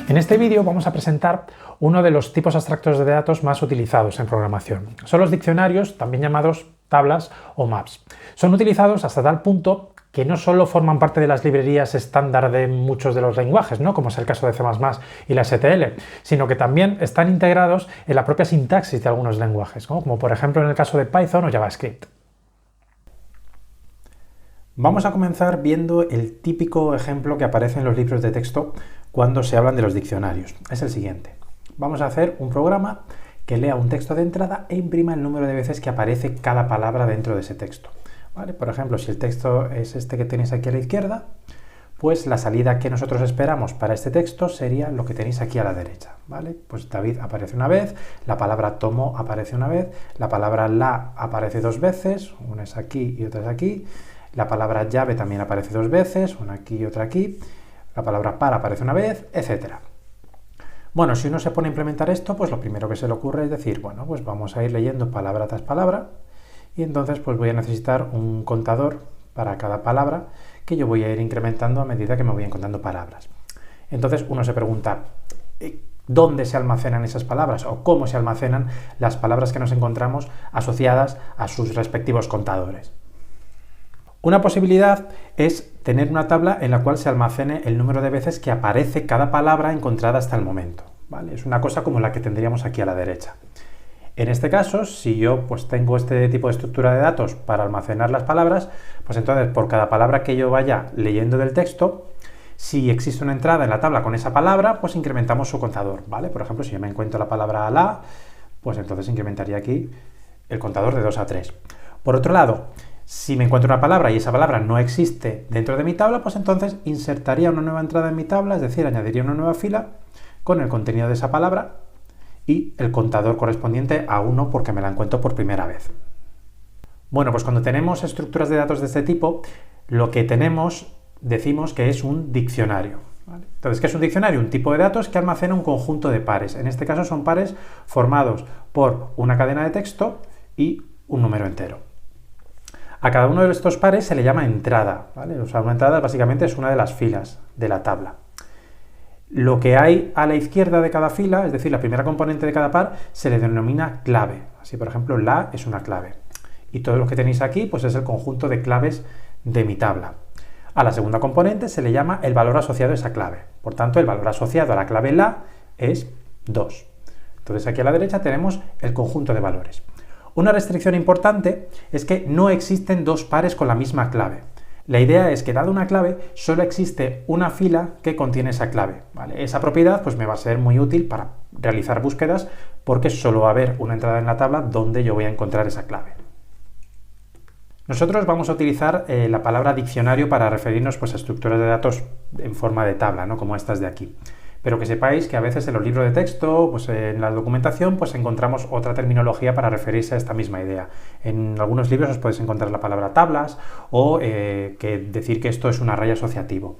En este vídeo vamos a presentar uno de los tipos abstractos de datos más utilizados en programación. Son los diccionarios, también llamados tablas o maps. Son utilizados hasta tal punto que no solo forman parte de las librerías estándar de muchos de los lenguajes, ¿no?, como es el caso de C++ y la STL, sino que también están integrados en la propia sintaxis de algunos lenguajes, ¿no?, como por ejemplo en el caso de Python o JavaScript. Vamos a comenzar viendo el típico ejemplo que aparece en los libros de texto cuando se hablan de los diccionarios. Es el siguiente. Vamos a hacer un programa que lea un texto de entrada e imprima el número de veces que aparece cada palabra dentro de ese texto. ¿Vale? Por ejemplo, si el texto es este que tenéis aquí a la izquierda, pues la salida que nosotros esperamos para este texto sería lo que tenéis aquí a la derecha. ¿Vale? Pues David aparece una vez, la palabra tomo aparece una vez, la palabra la aparece dos veces, una es aquí y otra es aquí. La palabra llave también aparece dos veces, una aquí y otra aquí. La palabra para aparece una vez, etc. Bueno, si uno se pone a implementar esto, pues lo primero que se le ocurre es decir, bueno, pues vamos a ir leyendo palabra tras palabra y entonces pues voy a necesitar un contador para cada palabra que yo voy a ir incrementando a medida que me voy encontrando palabras. Entonces uno se pregunta, ¿dónde se almacenan esas palabras o cómo se almacenan las palabras que nos encontramos asociadas a sus respectivos contadores? Una posibilidad es tener una tabla en la cual se almacene el número de veces que aparece cada palabra encontrada hasta el momento, ¿vale? Es una cosa como la que tendríamos aquí a la derecha. En este caso, si yo pues tengo este tipo de estructura de datos para almacenar las palabras, pues entonces por cada palabra que yo vaya leyendo del texto, si existe una entrada en la tabla con esa palabra, pues incrementamos su contador, ¿vale? Por ejemplo, si yo me encuentro la palabra la, pues entonces incrementaría aquí el contador de 2 a 3. Por otro lado, si me encuentro una palabra y esa palabra no existe dentro de mi tabla, pues entonces insertaría una nueva entrada en mi tabla, es decir, añadiría una nueva fila con el contenido de esa palabra y el contador correspondiente a 1 porque me la encuentro por primera vez. Bueno, pues cuando tenemos estructuras de datos de este tipo, lo que tenemos, decimos que es un diccionario. ¿Vale? Entonces, ¿qué es un diccionario? Un tipo de datos que almacena un conjunto de pares. En este caso son pares formados por una cadena de texto y un número entero. A cada uno de estos pares se le llama entrada, ¿vale? O sea, una entrada básicamente es una de las filas de la tabla. Lo que hay a la izquierda de cada fila, es decir, la primera componente de cada par, se le denomina clave. Así, por ejemplo, la es una clave. Y todo lo que tenéis aquí pues es el conjunto de claves de mi tabla. A la segunda componente se le llama el valor asociado a esa clave. Por tanto, el valor asociado a la clave la es 2. Entonces, aquí a la derecha tenemos el conjunto de valores. Una restricción importante es que no existen dos pares con la misma clave. La idea es que, dada una clave, solo existe una fila que contiene esa clave, ¿vale? Esa propiedad pues, me va a ser muy útil para realizar búsquedas porque solo va a haber una entrada en la tabla donde yo voy a encontrar esa clave. Nosotros vamos a utilizar la palabra diccionario para referirnos pues, a estructuras de datos en forma de tabla, ¿no?, como estas de aquí. Pero que sepáis que a veces en los libros de texto, pues en la documentación, pues encontramos otra terminología para referirse a esta misma idea. En algunos libros os podéis encontrar la palabra tablas o decir que esto es un array asociativo.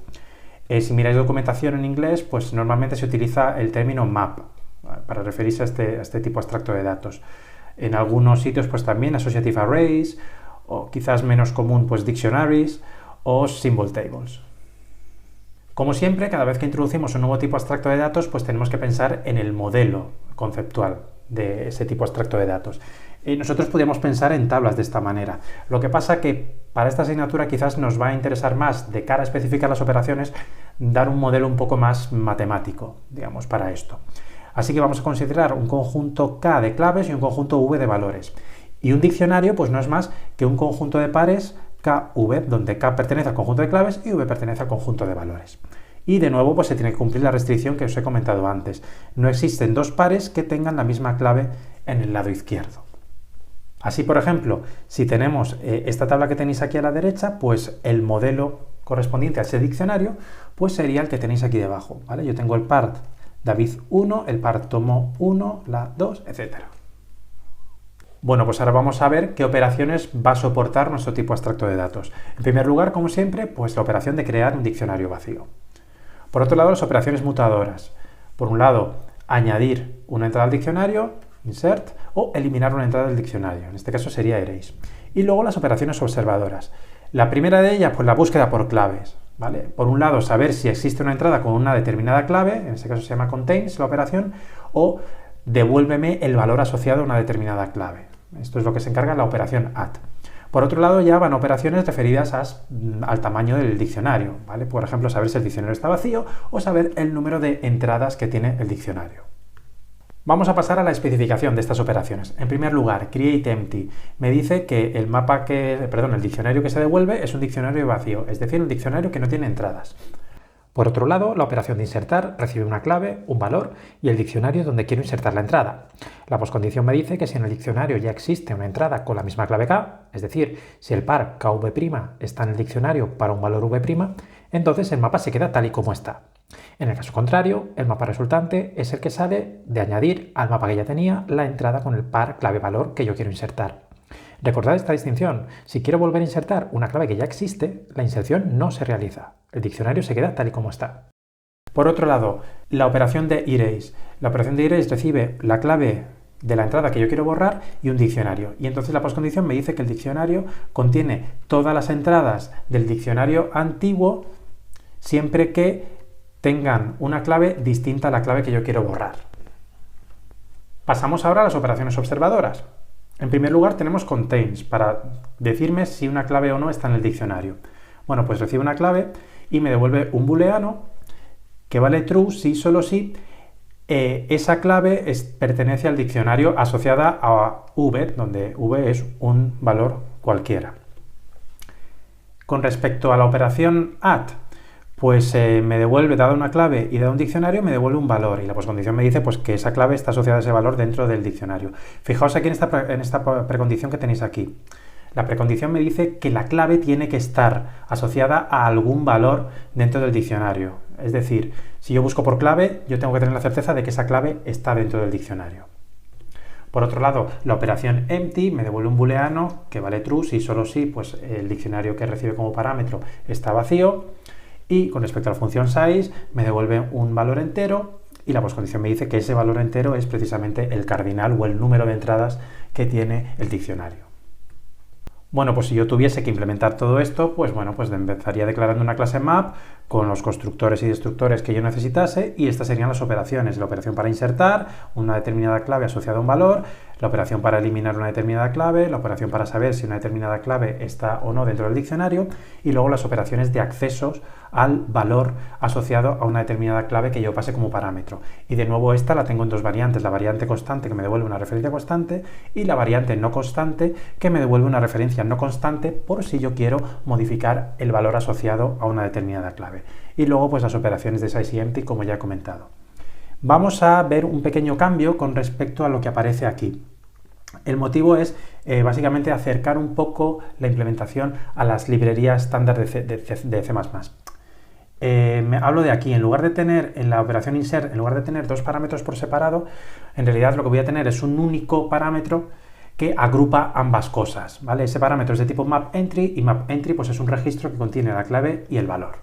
Si miráis documentación en inglés, pues normalmente se utiliza el término map, ¿vale?, para referirse a este tipo abstracto de datos. En algunos sitios pues también associative arrays, o quizás menos común pues dictionaries o symbol tables. Como siempre, cada vez que introducimos un nuevo tipo abstracto de datos, pues tenemos que pensar en el modelo conceptual de ese tipo abstracto de datos. Nosotros podríamos pensar en tablas de esta manera. Lo que pasa que para esta asignatura quizás nos va a interesar más, de cara a especificar las operaciones, dar un modelo un poco más matemático, digamos, para esto. Así que vamos a considerar un conjunto K de claves y un conjunto V de valores. Y un diccionario pues no es más que un conjunto de pares KV, donde K pertenece al conjunto de claves y V pertenece al conjunto de valores. Y de nuevo pues se tiene que cumplir la restricción que os he comentado antes. No existen dos pares que tengan la misma clave en el lado izquierdo. Así, por ejemplo, si tenemos esta tabla que tenéis aquí a la derecha, pues el modelo correspondiente a ese diccionario pues sería el que tenéis aquí debajo, ¿vale? Yo tengo el par David 1, el par tomo 1, la 2, etc. Bueno, pues ahora vamos a ver qué operaciones va a soportar nuestro tipo abstracto de datos. En primer lugar, como siempre, pues la operación de crear un diccionario vacío. Por otro lado, las operaciones mutadoras. Por un lado, añadir una entrada al diccionario, insert, o eliminar una entrada del diccionario. En este caso sería erase. Y luego las operaciones observadoras. La primera de ellas, pues la búsqueda por claves. ¿vale? Por un lado, saber si existe una entrada con una determinada clave, en este caso se llama contains la operación, o devuélveme el valor asociado a una determinada clave. Esto es lo que se encarga la operación add. Por otro lado, ya van operaciones referidas al tamaño del diccionario, ¿vale? Por ejemplo, saber si el diccionario está vacío o saber el número de entradas que tiene el diccionario. Vamos a pasar a la especificación de estas operaciones. En primer lugar, createEmpty me dice que el diccionario que se devuelve es un diccionario vacío, es decir, un diccionario que no tiene entradas. Por otro lado, la operación de insertar recibe una clave, un valor y el diccionario donde quiero insertar la entrada. La postcondición me dice que si en el diccionario ya existe una entrada con la misma clave K, es decir, si el par KV' está en el diccionario para un valor V', entonces el mapa se queda tal y como está. En el caso contrario, el mapa resultante es el que sale de añadir al mapa que ya tenía la entrada con el par clave-valor que yo quiero insertar. Recordad esta distinción. Si quiero volver a insertar una clave que ya existe, la inserción no se realiza. El diccionario se queda tal y como está. Por otro lado, la operación de erase. La operación de erase recibe la clave de la entrada que yo quiero borrar y un diccionario. Y entonces la postcondición me dice que el diccionario contiene todas las entradas del diccionario antiguo siempre que tengan una clave distinta a la clave que yo quiero borrar. Pasamos ahora a las operaciones observadoras. En primer lugar tenemos contains para decirme si una clave o no está en el diccionario. Bueno, pues recibe una clave y me devuelve un booleano que vale true si solo si esa clave pertenece al diccionario asociada a v, donde v es un valor cualquiera. Con respecto a la operación add, pues me devuelve, dada una clave y dado un diccionario, me devuelve un valor y la postcondición me dice pues, que esa clave está asociada a ese valor dentro del diccionario. Fijaos aquí en esta precondición que tenéis aquí. La precondición me dice que la clave tiene que estar asociada a algún valor dentro del diccionario. Es decir, si yo busco por clave, yo tengo que tener la certeza de que esa clave está dentro del diccionario. Por otro lado, la operación empty me devuelve un booleano que vale true si solo si pues, el diccionario que recibe como parámetro está vacío. Y con respecto a la función size me devuelve un valor entero y la postcondición me dice que ese valor entero es precisamente el cardinal o el número de entradas que tiene el diccionario. Bueno, pues si yo tuviese que implementar todo esto, pues empezaría declarando una clase map con los constructores y destructores que yo necesitase y estas serían las operaciones. La operación para insertar una determinada clave asociada a un valor, la operación para eliminar una determinada clave, la operación para saber si una determinada clave está o no dentro del diccionario y luego las operaciones de accesos al valor asociado a una determinada clave que yo pase como parámetro. Y de nuevo esta la tengo en dos variantes, la variante constante que me devuelve una referencia constante y la variante no constante que me devuelve una referencia no constante por si yo quiero modificar el valor asociado a una determinada clave. Y luego pues las operaciones de size y empty como ya he comentado. Vamos a ver un pequeño cambio con respecto a lo que aparece aquí. El motivo es básicamente acercar un poco la implementación a las librerías estándar de C++. Me hablo de aquí, en lugar de tener en la operación insert, en lugar de tener dos parámetros por separado, en realidad lo que voy a tener es un único parámetro que agrupa ambas cosas, ¿vale? Ese parámetro es de tipo mapEntry y mapEntry pues es un registro que contiene la clave y el valor.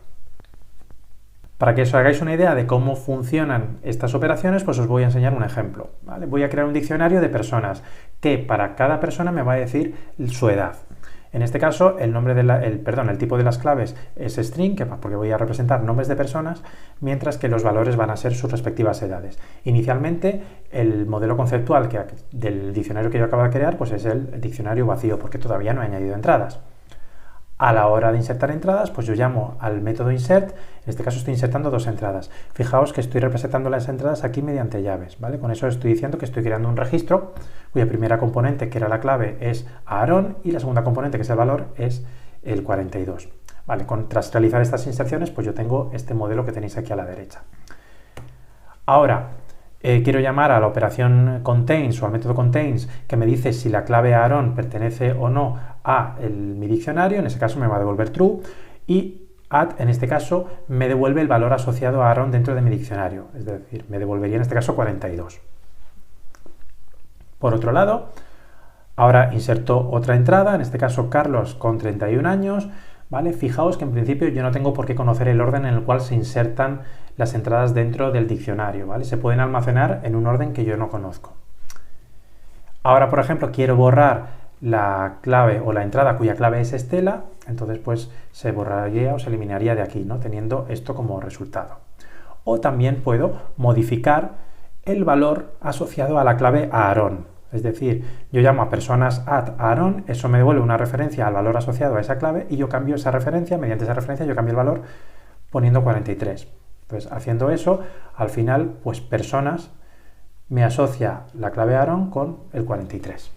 Para que os hagáis una idea de cómo funcionan estas operaciones, pues os voy a enseñar un ejemplo, ¿vale? Voy a crear un diccionario de personas que para cada persona me va a decir su edad. En este caso, el tipo de las claves es string, porque voy a representar nombres de personas, mientras que los valores van a ser sus respectivas edades. Inicialmente, el modelo conceptual del diccionario que yo acabo de crear pues es el diccionario vacío, porque todavía no he añadido entradas. A la hora de insertar entradas, pues yo llamo al método insert, en este caso estoy insertando dos entradas. Fijaos que estoy representando las entradas aquí mediante llaves, ¿vale? Con eso estoy diciendo que estoy creando un registro cuya primera componente, que era la clave, es Aarón y la segunda componente, que es el valor, es el 42. Vale, tras realizar estas inserciones, pues yo tengo este modelo que tenéis aquí a la derecha. Ahora, quiero llamar a la operación contains o al método contains que me dice si la clave Aarón pertenece o no a mi diccionario, en ese caso me va a devolver true, y add, en este caso, me devuelve el valor asociado a Aarón dentro de mi diccionario, es decir, me devolvería en este caso 42. Por otro lado, ahora inserto otra entrada, en este caso Carlos con 31 años, ¿vale? Fijaos que en principio yo no tengo por qué conocer el orden en el cual se insertan las entradas dentro del diccionario, ¿vale? Se pueden almacenar en un orden que yo no conozco. Ahora, por ejemplo, quiero borrar la clave o la entrada cuya clave es Estela, Entonces pues se borraría o se eliminaría de aquí, ¿no? Teniendo esto como resultado. O también puedo modificar el valor asociado a la clave Aarón. Es decir, yo llamo a personas @Aarón, eso me devuelve una referencia al valor asociado a esa clave y yo cambio esa referencia, mediante esa referencia yo cambio el valor poniendo 43. Entonces, haciendo eso, al final, pues personas me asocia la clave Aarón con el 43.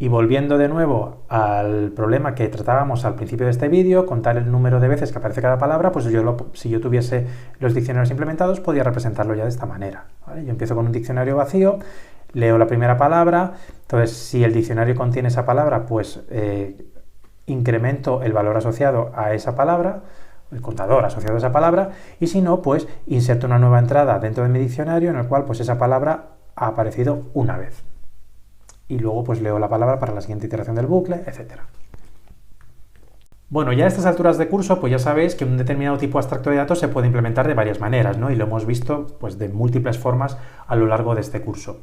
Y volviendo de nuevo al problema que tratábamos al principio de este vídeo, contar el número de veces que aparece cada palabra, pues si yo tuviese los diccionarios implementados, podría representarlo ya de esta manera, ¿vale? Yo empiezo con un diccionario vacío, leo la primera palabra, entonces si el diccionario contiene esa palabra, pues incremento el valor asociado a esa palabra, el contador asociado a esa palabra, y si no, pues inserto una nueva entrada dentro de mi diccionario en el cual pues esa palabra ha aparecido una vez. Y luego pues leo la palabra para la siguiente iteración del bucle, etc. Bueno, ya a estas alturas de curso, pues ya sabéis que un determinado tipo abstracto de datos se puede implementar de varias maneras, ¿no? Y lo hemos visto pues de múltiples formas a lo largo de este curso.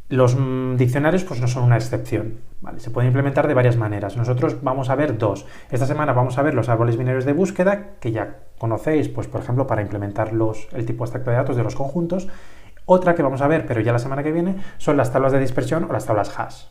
Los diccionarios pues no son una excepción, ¿vale? Se pueden implementar de varias maneras. Nosotros vamos a ver dos. Esta semana vamos a ver los árboles binarios de búsqueda, que ya conocéis, pues por ejemplo, para implementar el tipo abstracto de datos de los conjuntos. Otra que vamos a ver, pero ya la semana que viene, son las tablas de dispersión o las tablas hash.